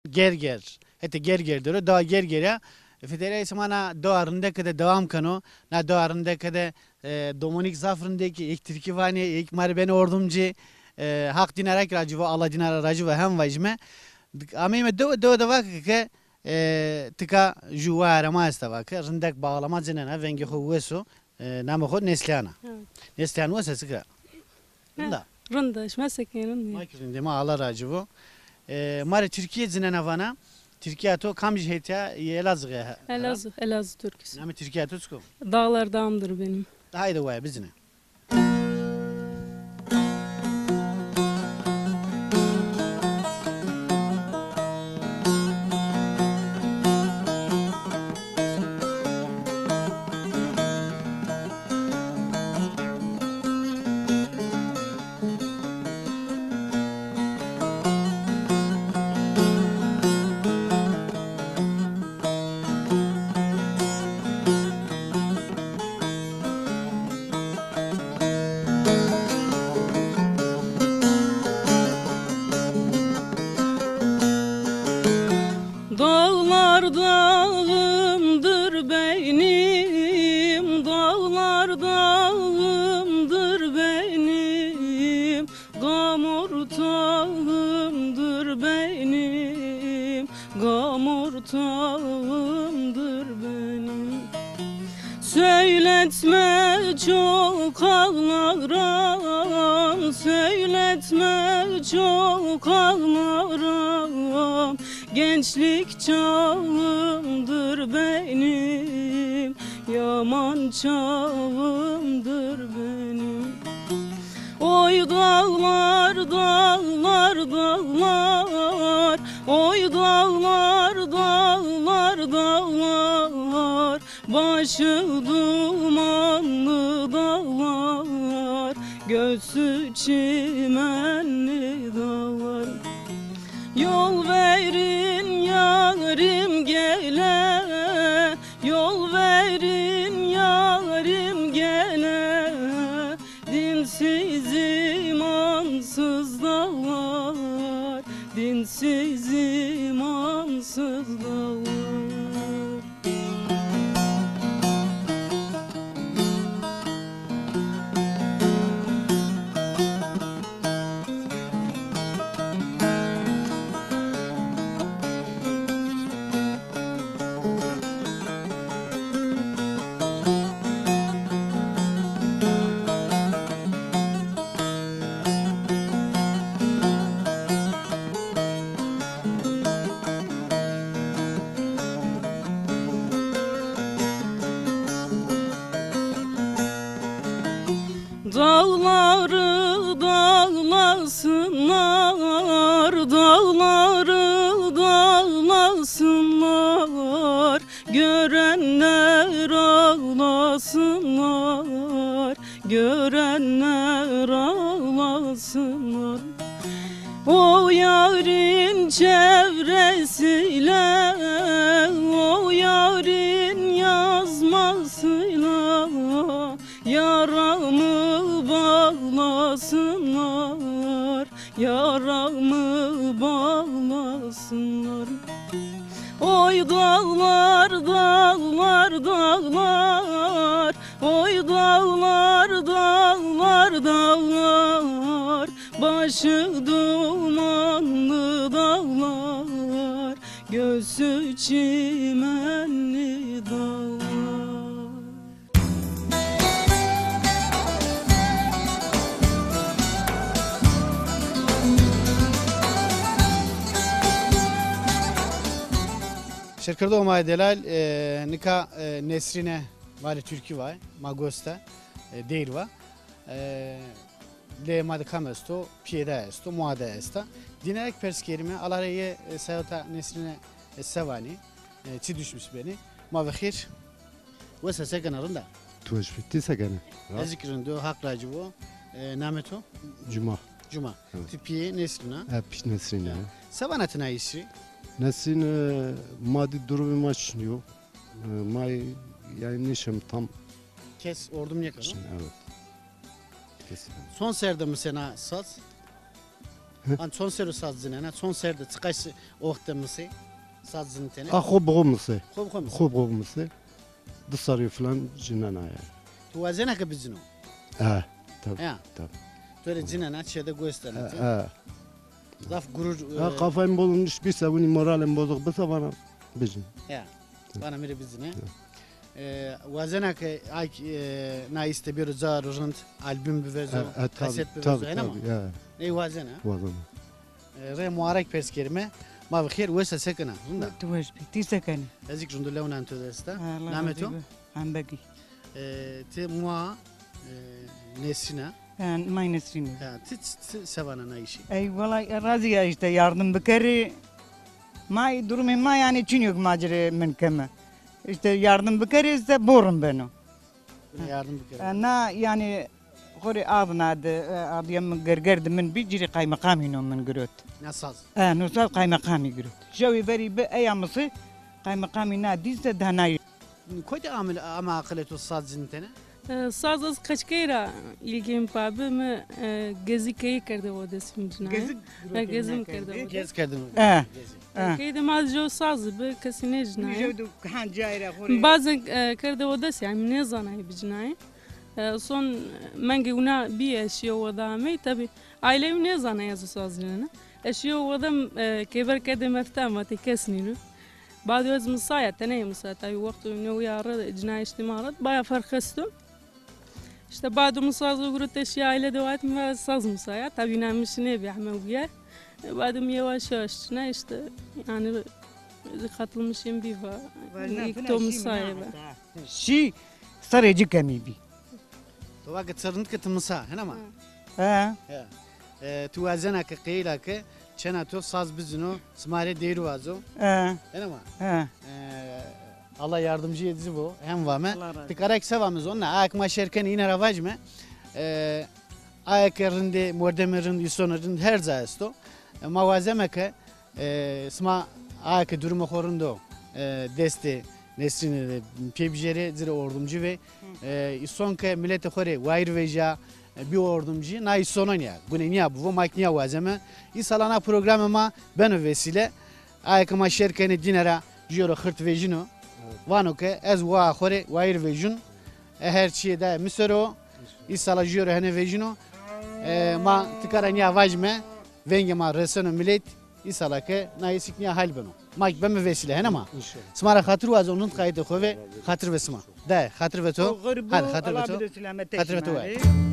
gerger. Hatta gerger diyor. Daha gerger ya. Federe semana doğarında kadar devam kano. Na doğarında kadar Dominik Zafrındaki ilk Türkiye vani ilk mari beni ordumcu hak dinarak racı ve Allah dinar racı ve hem vajme. Amime do da vak ki tıka juara maasta vak. Rındak bağlama zinana vengi huvesu. Namı xo Neslihan'a. Neslihan var sesi kıra. Rında. Rında, şmesekenin. Makirin dema Allah racı bu. Mari Türkiye zinana vana. Türkiye to kamcı hetiya Elazığ ya. Elazığ Türküsü. Nami Türkiye to sku. Dağlar dağımdır benim. Haydi vay bizine. Dağlar dağımdır benim, dağlar dağımdır benim, gamurtağımdır benim, gamurtağımdır benim. Söyletme çok ağlarım, söyletme çok ağlarım. Gençlik çağımdır benim, yaman çağımdır benim. Oy dağlar, dağlar, dağlar, oy dağlar, dağlar, dağlar, başı dumanlı dağlar, göğsü çimenli dağlar. Yol verin yarim gele, yol verin yarim gele, dinsiz imansız dağlar, dinsiz imansız dağlar. Dağları dağlasınlar, dağları dağlasınlar, görenler ağlasınlar, görenler ağlasınlar. O yarın çevresiyle, o yarın yazmasıyla, yaramı bağlasınlar, yaramı bağlasınlar. Oy dağlar, dağlar, dağlar, oy dağlar, dağlar, dağlar, başı dumanlı dağlar, göğsü çimenli dağlar. Şirkerde olmaya delal nika Nesrine vali Türkiye var, Magosta değil var. Le madkam esto, piyeda esto, muada esta. Dinarek perskerime alarayı sayota Nesrine sevani, çi düşmüş beni. Mavahir, ve sese kanarında. Tuvaş bitti sakene. Ezikirinde hak racı bu. Nameto? Cuma. Cuma. Evet. Tipiye Nesrine. Hep Nesrine. Sevanatına işi. Nesrine maddi durumu maçlıyor. May yani nişim tam. Kes ordum yakarım. Evet. Kesin. Son serde mi sena saz? An son seru sazına na son serde çıkaş okta mısı sazını tene. Ah خوب olması. Kom kom. خوب olması. Dışarı falan cinan aya. Tu vazena ka bizino. Ha. Tabii. Ya. Tabii. Böyle cinana şeyde gösterdi. Ha. Zaf gurur. Ha kafayım bozulmuş bir sabuni moralim bozuk bir sabana bizim. Ya. Bana mire bizine. Vazena ka ay na istebiyor zar rınt albüm bivezo kaset bivezo hena mı? Ya. Ey vazena. Vazana. Re muharek pers kerime. Ma bخير وسه سكنه. Zunda. توجبي تي سكن Ezik jundu lewna antu desta. Nameto. عم بقي Te mua nesina. ما ينسريني Ya tit sevana na işi. اي والله راضي işte yardım bikeri ما durumum ما yani çünkü macere من كما işte yardım bikeri işte borum beni Yardım bir kere. انا يعني خوري اضنا اضيم غرغرد من بيجري قاي مقامي نوم من قروت Nasaz. نوصل قاي مقامي قروت جوي بري بايامصي قاي مقامي ناديز دهناي Koyda ama akıletu saz zintene. Saz az kaçkayra ilgim pabı mı gezikeyi kerdi o desim cinayı. Gezim kerdi. Gez kerdin. Kaydı mazjo saz be kasine cinayı. جودو كان جايره خوري Bazen kerdi o des yani ne zanayı bir cinayı. Son menge una bir eşya o da tabi ailem ne zanayı az saz cinayı. Eşya o da keber kede meftama tekesnilu. بعد وز مصايا تناي مصايا تاي وقت إنه ويا رد جناي اجتماعات بايا فرخستو işte بعد مصاز وقرت أشياء إلى دوات ما صاز مصايا تبي نامش نبي أحمد وياه بعد يواش يشنا işte yani katılmışım bir var ilk مصايا شي صار يجي كميبي Tu vakit sırrınt ki tımısa. Hena ma. ها Tu vazena ki qeyla ki çena tu saz bizino smare değeri vazo. ها Hena ma. ها Allah yardımcı edici bu. Hem vame. Allah razı Tikarak sevamız onunla. Ayak maşerken yine ravaj mı? Ayak yerinde, mordemerin, isonarın her zayesto. Mavazeme ki sma ayak durumu korundu. Deste nesrini pebjere zire ordumcu ve ison ki millete kore vair veja bir ordumcu na isonon ya. Gune niya bu mak niya vazeme. İsalana programıma ben vesile ayak maşerken dinara jiro hırt vejino. Vano ke ez wa khore vair vejun her çiğ de misero isala jiro hene vejino ma tikaranya vajme venge ma reseno millet isala ke na isiknya hal beno mak bem vesile hene ma İnşallah. smara khatru az onun kaydı khove khatr vesma da khatr veto hal khatr veto سلامتك خاطر بتوعي. معي.